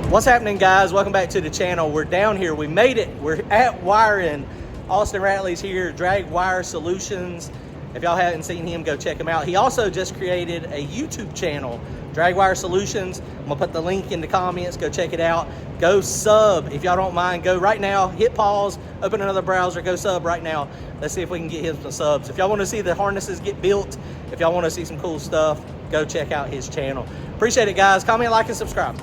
What's happening, guys? Welcome back to the channel. We're down here. We made it. We're at wiring. Austin Ratley's here, Drag Wire Solutions. If y'all haven't seen him, go check him out. He also just created a YouTube channel, Drag Wire Solutions. I'm gonna put the link in the comments. Go check it out. Go sub if y'all don't mind. Go right now, hit pause, open another browser, go sub right now. Let's see if we can get him some subs. If y'all want to see the harnesses get built, if y'all want to see some cool stuff, go check out his channel. Appreciate it, guys. Comment, like, and subscribe.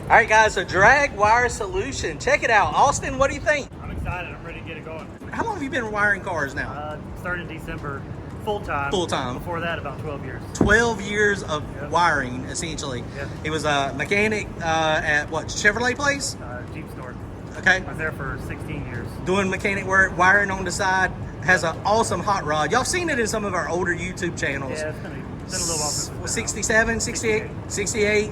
All right, guys, so Drag Wire Solution. Check it out. Austin, what do you think? I'm excited. I'm ready to get it going. How long have you been wiring cars now? Started in December, full-time. Full-time. Before that, about 12 years. 12 years of wiring, essentially. Yep. He was a mechanic at, what, Chevrolet place? Jeep store. Okay. I was there for 16 years. Doing mechanic work, wiring on the side. Has an awesome hot rod. Y'all seen it in some of our older YouTube channels. Yeah, it's been a little while since it's been 67, 68, 68.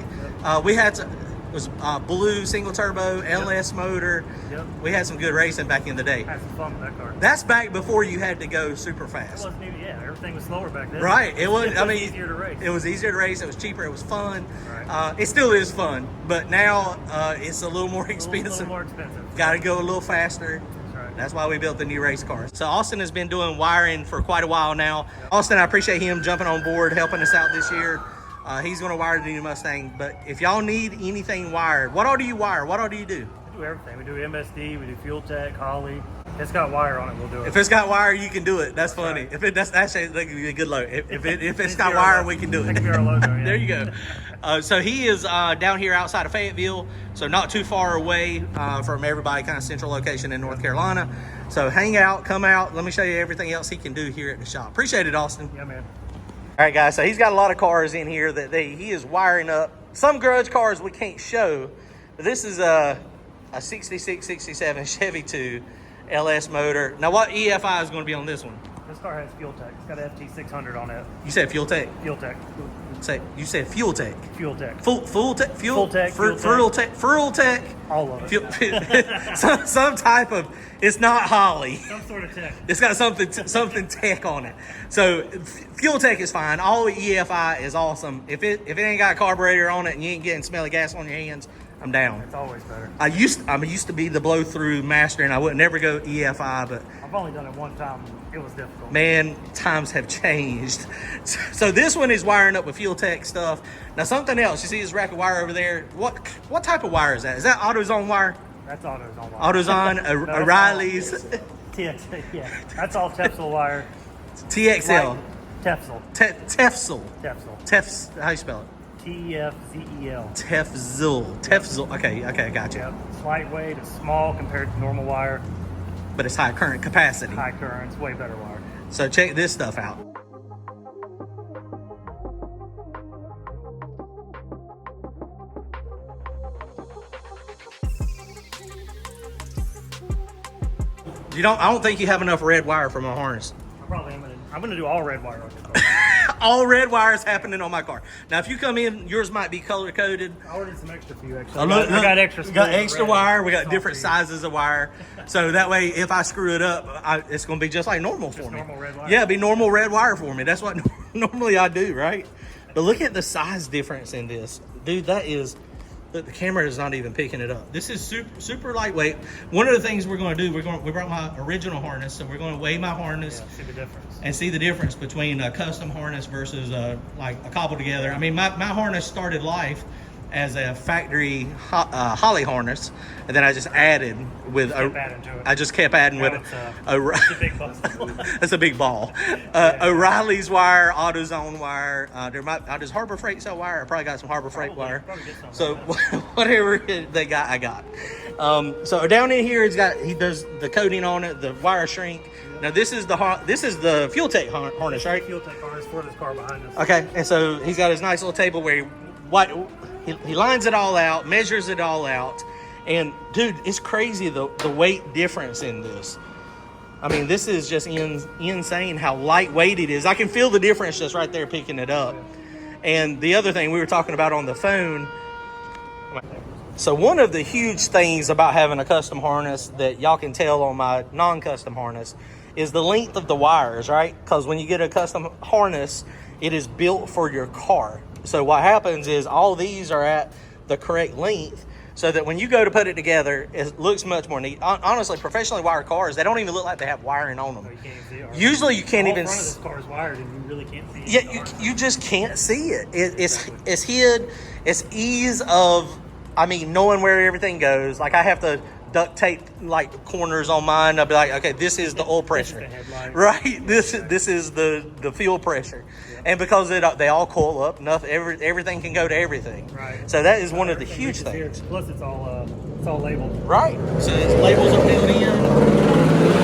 We had to... It was blue single turbo LS motor. Yep. We had some good racing back in the day. Had some fun with that car. That's back before you had to go super It fast. wasn't even, yeah, everything was slower back then. Right. It was. I mean, easier to race. It was easier to race. It was cheaper. It was fun. Right. It still is fun, but now it's a little more expensive. A little more expensive. Got to go a little faster. That's right. That's why we built the new race cars. So Austin has been doing wiring for quite a while now. Yep. Austin, I appreciate him jumping on board, helping us out this year. He's going to wire the new Mustang, but if y'all need anything wired, what all do you wire? What all do you do? We do everything. We do MSD, we do Fuel Tech, Holley. If it's got wire on it, we'll do it. If it's got wire, you can do it. That's funny. Right. If it that's actually that could be a good logo. If it's got wire, we can do it. That can be our logo, yeah. There you go. So he is down here outside of Fayetteville, so not too far away from everybody, kind of central location in North Carolina. So hang out, come out. Let me show you everything else he can do here at the shop. Appreciate it, Austin. Yeah, man. All right, guys, so he's got a lot of cars in here that he is wiring up. Some grudge cars we can't show, but this is a 66, 67 Chevy 2 LS motor. Now, what EFI is going to be on this one? This car has Fuel Tech. It's got an FT600 on it. You said Fuel Tech? Fuel Tech. You said Fuel Tech? Fuel Tech. Full Tech? Fuel Tech. Fuel Tech? All of it. some type of, it's not Holley. Some sort of tech. It's got something tech on it. So Fuel Tech is fine. All EFI is awesome. If it ain't got a carburetor on it and you ain't getting smelly gas on your hands, I'm down. It's always better. I used to be the blow through master, and I would never go EFI, but I've only done it one time. It was difficult. man, times have changed. So this one is wiring up with Fuel Tech stuff. Now something else. You see this rack of wire over there? What type of wire is that? Is that AutoZone wire? That's AutoZone wire. AutoZone, O'Reilly's. TXL, yeah. That's all Tefsel wire. TXL. Tefsel. Tefsel. Tefsel. Tefs. How you spell it? T-E-F-Z-E-L. Tefzel. Okay, I got you. Yep. It's lightweight. It's small compared to normal wire. But it's high current capacity. High current. It's way better wire. So check this stuff out. I don't think you have enough red wire for my harness. I'm gonna do all red wire on your car. All red wires happening on my car. Now, if you come in, yours might be color coded. I ordered some extra for you, actually. I got extra. We got extra wire. We got different sizes of wire. So that way, if I screw it up, it's going to be just like normal for me. Normal red wire. Yeah, it'd be normal red wire for me. That's what normally I do, right? But look at the size difference in this. Dude, that is... The camera is not even picking it up. This is super lightweight. One of the things we're going to do, we brought my original harness, so we're going to weigh my harness, see the difference, and see the difference between a custom harness versus like a cobbled together. I mean, my harness started life as a factory Holley harness, and then I just added with I just kept adding with it's a big ball. That's a big ball. O'Reilly's wire, AutoZone wire. Does Harbor Freight sell wire? I probably got some Harbor Freight wire. So whatever they got, I got. So down in here, he does the coating on it, the wire shrink. Now this is the Fuel Tech harness, right? Fuel Tech harness for this car behind us. Okay, and so he's got his nice little table where he lines it all out, measures it all out, and dude, it's crazy the weight difference in this. I mean, this is just insane how lightweight it is. I can feel the difference just right there picking it up. And the other thing we were talking about on the phone, so one of the huge things about having a custom harness that y'all can tell on my non-custom harness is the length of the wires, right? Because when you get a custom harness, it is built for your car. So what happens is all these are at the correct length, so that when you go to put it together, it looks much more neat. Honestly, professionally wired cars, they don't even look like they have wiring on them. You can't see it. Usually you can't even... The front of this car is wired and you really can't see it. Yeah, you just can't see it. It's hid. It's ease of, I mean, knowing where everything goes. Like I have to duct tape like corners on mine. I'll be like, okay, this is the oil pressure, right? This is the fuel pressure, and because they all coil up, everything can go to everything. Right. So that is one of the huge things. Here. Plus, it's all labeled. Right. So its labels are built in.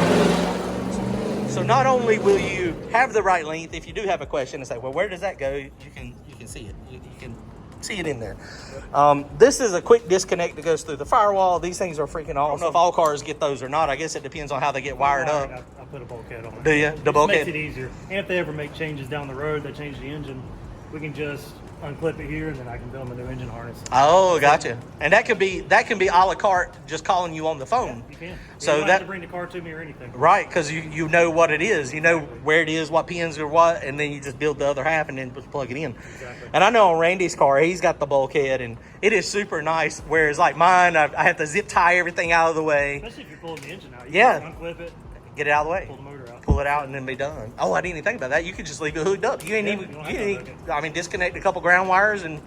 So not only will you have the right length, if you do have a question and say, well, where does that go? You can see it. You can see it in there. This is a quick disconnect that goes through the firewall. These things are freaking awesome. I don't know if all cars get those or not. I guess it depends on how they get wired up. I put a bulkhead on it. Do you? The bulkhead makes it easier. And if they ever make changes down the road, they change the engine, we can just unclip it here and then I can build them a new engine harness. Oh, gotcha. And that can be a la carte, just calling you on the phone. Yeah, you can. So you don't have to bring the car to me or anything. Right, because you know what it is. You know where it is, what pins are what, and then you just build the other half and then just plug it in. Exactly. And I know on Randy's car, he's got the bulkhead, and it is super nice, whereas like mine, I have to zip tie everything out of the way. Especially if you're pulling the engine out. You Yeah. can unclip it, Get it out of the way. pull the motor out. Pull it out and then be done. Oh, I didn't even think about that. You could just leave it hooked up. You ain't even, I mean, disconnect a couple ground wires and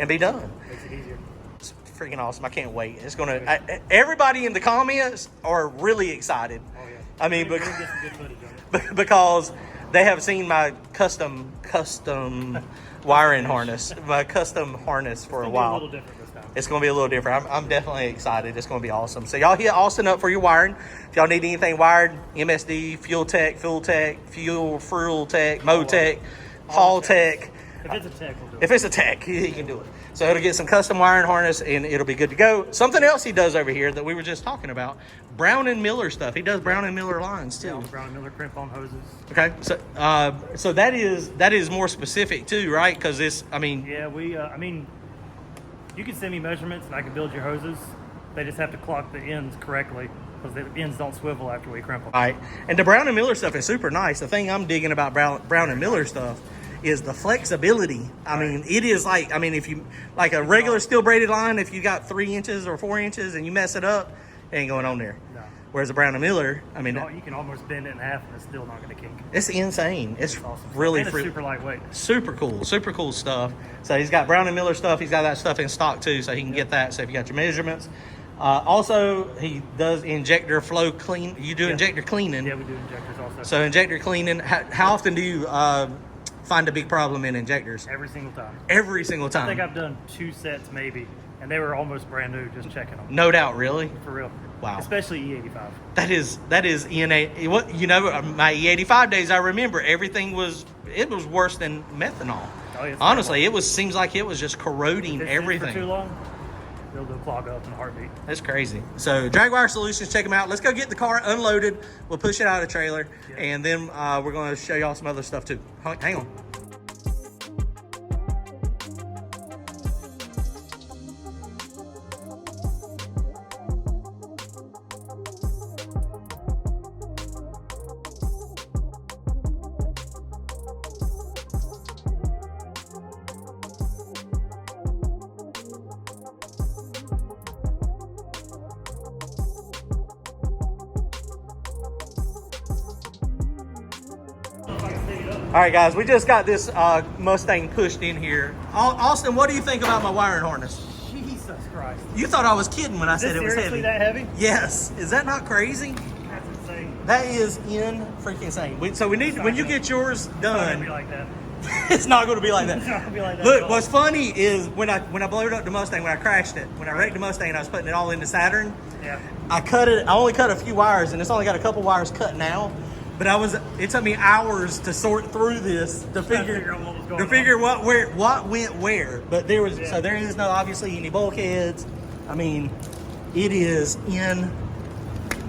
be done. Makes it easier. It's freaking awesome. I can't wait. It's everybody in the comments are really excited. Oh, yeah. I mean, We're gonna get some good footage on it. because they have seen my custom wiring harness, my custom harness for a while. A little different this time. It's going to be a little different. I'm definitely excited. It's going to be awesome. So y'all hit Austin up for your wiring. If y'all need anything wired, MSD, Fuel Tech, Fuel Tech, Fuel Tech, Motech, Hall Tech. If it's a tech, we'll do it. If it's a tech, he can do it. So it'll get some custom wiring harness and it'll be good to go. Something else he does over here that we were just talking about, Brown and Miller stuff. He does Brown and Miller lines too. Yeah, Brown and Miller crimp on hoses. Okay, so that is more specific too, right? Because this, I mean, Yeah, you can send me measurements and I can build your hoses. They just have to clock the ends correctly because the ends don't swivel after we crimp them. right. And the Brown and Miller stuff is super nice. The thing I'm digging about Brown and Miller stuff is the flexibility. I mean, it is like, if you, like a regular steel braided line, if you got 3 inches or 4 inches and you mess it up, it ain't going on there. No. Whereas a Brown and Miller, You can almost bend it in half and it's still not going to kink. it's insane. It's Awesome. really And it's super lightweight. super cool stuff. So he's got Brown and Miller stuff. He's got that stuff in stock too, so he can get that. So if you got your measurements. Also, he does injector flow clean. You do injector cleaning. Yeah, we do injectors also. So injector cleaning. How often do you find a big problem in injectors? Every single time. Every single I time. think I've done 2 sets maybe, and they were almost brand new just checking them. No doubt, really. For real. Wow. Especially E85. That is ENA. What my E85 days, I remember everything was worse than methanol. Oh, yeah, Honestly, seems like it was just corroding If it sits everything. for too long, they'll clog up in a heartbeat. That's crazy. So Dragwire Solutions, check them out. Let's go get the car unloaded. We'll push it out of the trailer, and then we're going to show y'all some other stuff too. Hang on. All right, guys, we just got this Mustang pushed in here. Austin, what do you think about my wiring harness? Jesus Christ. You thought I was kidding when I said it was heavy. Seriously that heavy? Yes. Is that not crazy? That's insane. That is freaking insane. So we need, when you get yours It's not gonna be done, like that. it's not going to be like It's that. not gonna be like that. Look, at all. what's funny is when I blowed up the Mustang, when I crashed it, when I wrecked the Mustang, I was putting it all into Saturn. Yeah. I only cut a few wires, and it's only got a couple wires cut now. but it took me hours to sort through this to figure out what was going to on. figure what went where. But there was so there is no obviously any bulkheads. I mean, it is in.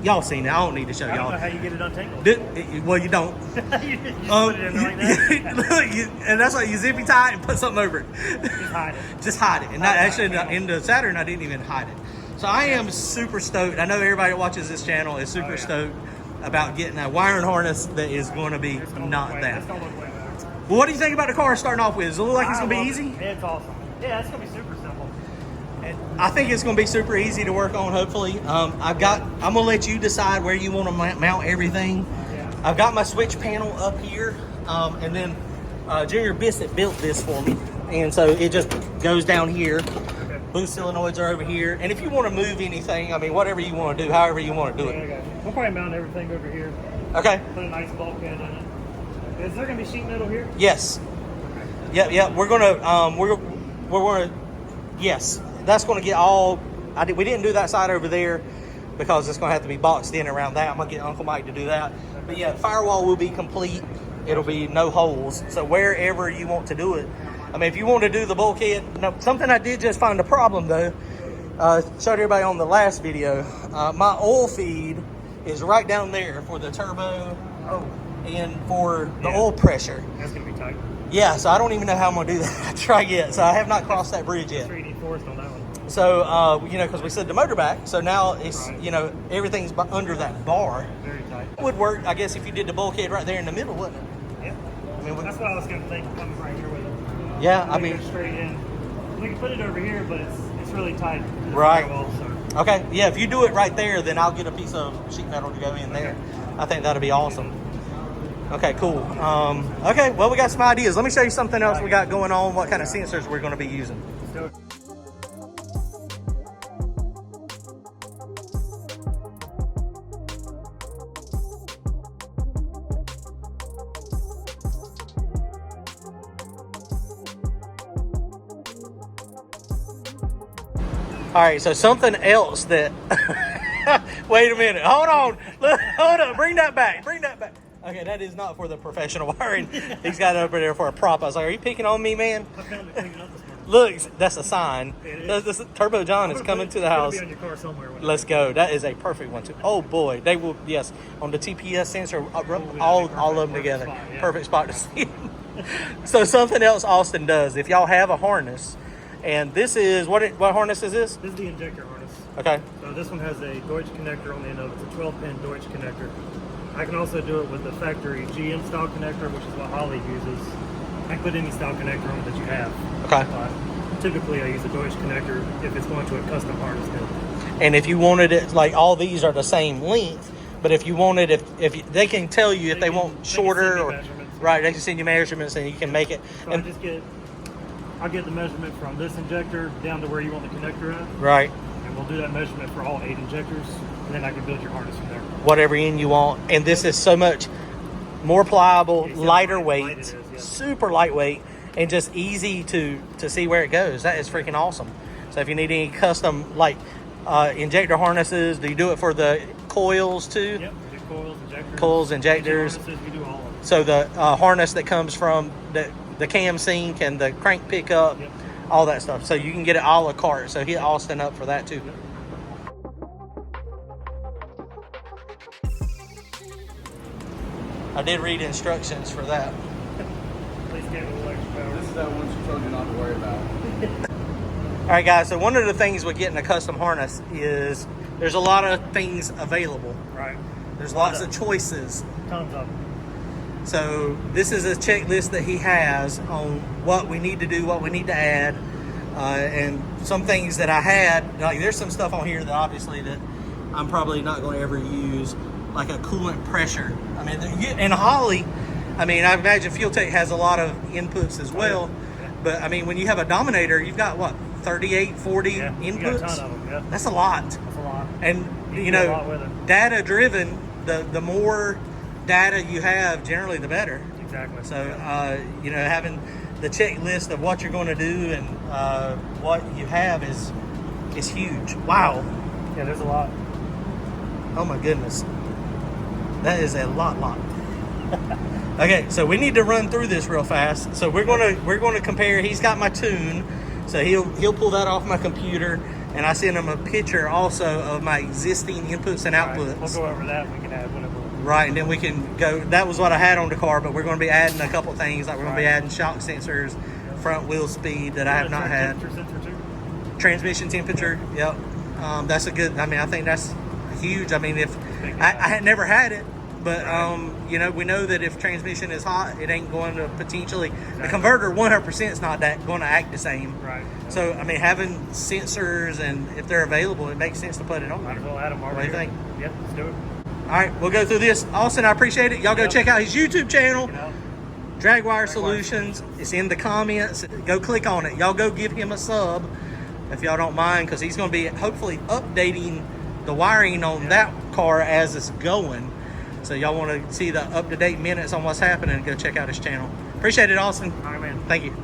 Y'all seen it. I don't need to show I y'all. don't know how you get it untangled. Well, you don't. You just put it in like that. Look, and that's why you zippy tie and put something over it. Just hide it. Just hide it. And not actually in the Saturn, I didn't even hide it. So I am super stoked. I know everybody that watches this channel is super stoked about getting a wiring harness that is going to be not that. It's gonna look way better. Well, what do you think about the car starting off with? Does it look like it's going to be easy? It's awesome. Yeah, it's gonna be super simple. I think it's going to be super easy to work on, hopefully. I'm going to let you decide where you want to mount everything. Yeah. I've got my switch panel up here, and then Junior Bissett built this for me. And so it just goes down here. Okay. Boost solenoids are over here. And if you want to move anything, I mean, whatever you want to do, however you want to do it. Okay. We'll probably mount everything over here. Okay. Put a nice bulkhead in it. Is there gonna be sheet metal here? Yes. Yep. We're gonna. Yes. That's gonna get all. We didn't do that side over there because it's gonna have to be boxed in around that. I'm gonna get Uncle Mike to do that. But yeah, firewall will be complete. It'll be no holes. So wherever you want to do it. I mean, if you want to do the bulkhead, no, something I did just find a problem though. Showed everybody on the last video. My oil feed is right down there for the turbo and for the oil pressure. That's gonna be tight. Yeah, so I don't even know how I'm gonna do that. Try yet. So I have not crossed that bridge yet. 3D forced on that one. So because we slid the motor back, so now it's everything's under that bar. Very tight. It would work, I guess, if you did the bulkhead right there in the middle, wouldn't it? Yeah. I mean, That's what I was gonna think coming right here with it. Yeah, I We mean, go straight in. We can put it over here, but it's really tight. to the Right. firewall, so. okay, yeah. If you do it right there, then I'll get a piece of sheet metal to go in there. I think that'll be awesome. Okay, cool. Okay, well, we got some ideas. Let me show you something else we got going on. What kind of sensors we're going to be using. Let's do it. All right, so something else that. Wait a minute. Hold on. Hold on. Bring that back. Bring that back. Okay, that is not for the professional wiring. He's got it over there for a prop. I was like, are you picking on me, man? I found it cleaning up this morning. Look, that's a sign. It is. This Turbo John is coming to the house. It's gonna be on your car somewhere. Let's go. That is a perfect one, too. Oh, boy. They will, yes, on the TPS sensor, all of them together. Spot, yeah. Perfect spot to see them. So something else Austin does, if y'all have a harness, and this is, what harness is this? This is the injector harness. Okay. So this one has a Deutsch connector on the end of it. It's a 12-pin Deutsch connector. I can also do it with the factory GM style connector, which is what Holley uses. I can put any style connector on it that you have. Okay. Typically, I use a Deutsch connector if it's going to a custom harness build. And if you wanted it, like all these are the same length, but if you wanted, if you, they can tell you if they want shorter or right, they can send you measurements and you can make it. So And, I'll get the measurement from this injector down to where you want the connector at, right, and we'll do that measurement for all 8 injectors, and then I can build your harness from there. whatever end you want. And this is so much more pliable, Yeah, lighter light weight, it is, yeah. super lightweight, and just easy to see where it goes. That is freaking awesome. So if you need any custom like injector harnesses, do you do it for the coils too? Yep, we do coils, injectors. Coils, injectors. Harnesses, we do all of them. So the harness that comes from the cam sync and the crank pickup, Yep. all that stuff. So you can get it a la carte. So hit Austin up for that too. Yep. I did read instructions for that. Please get a little extra power. This is that one she told you not to worry about. All right, guys. So one of the things with getting a custom harness is there's a lot of things available. Right. There's lots of choices. Tons of them. So this is a checklist that he has on what we need to do, what we need to add, and some things that I had. Like there's some stuff on here that obviously that I'm probably not going to ever use, like a coolant pressure. I mean, and Holley, I mean, I imagine Fuel Tech has a lot of inputs as well. Yeah. But I mean, when you have a Dominator, you've got what, 38, 40 Yeah, inputs? you got a ton of them, yeah. That's a lot. That's a lot. And You you can do a lot with know, it. data driven, the more data you have, generally the better. Exactly. So having the checklist of what you're going to do and what you have is huge. Wow. Yeah, there's a lot. Oh my goodness. That is a lot. Okay, so we need to run through this real fast. So we're gonna compare. He's got my tune, so he'll pull that off my computer, and I send him a picture also of my existing inputs and outputs. Right, we'll go over that. We can add whatever. Right, and then we can go. That was what I had on the car, but we're going to be adding a couple things. Like we're going to be adding shock sensors, front wheel speed that I have not had. Sensor too? Transmission temperature. Yep, that's a good. I mean, I think that's huge. I mean, if I had never had it. But, you know, we know that if transmission is hot, it ain't going to potentially... The converter 100% is not going to act the same. Right. So, I mean, having sensors and if they're available, it makes sense to put it on. Might as well add them already. What do you think? Yep, let's do it. All right, we'll go through this. Austin, I appreciate it. Y'all go check out his YouTube channel, Dragwire Solutions. It's in the comments. Go click on it. Y'all go give him a sub if y'all don't mind, because he's going to be hopefully updating the wiring on that car as it's going. So y'all want to see the up-to-date minutes on what's happening, go check out his channel. Appreciate it, Austin. All right, man. Thank you.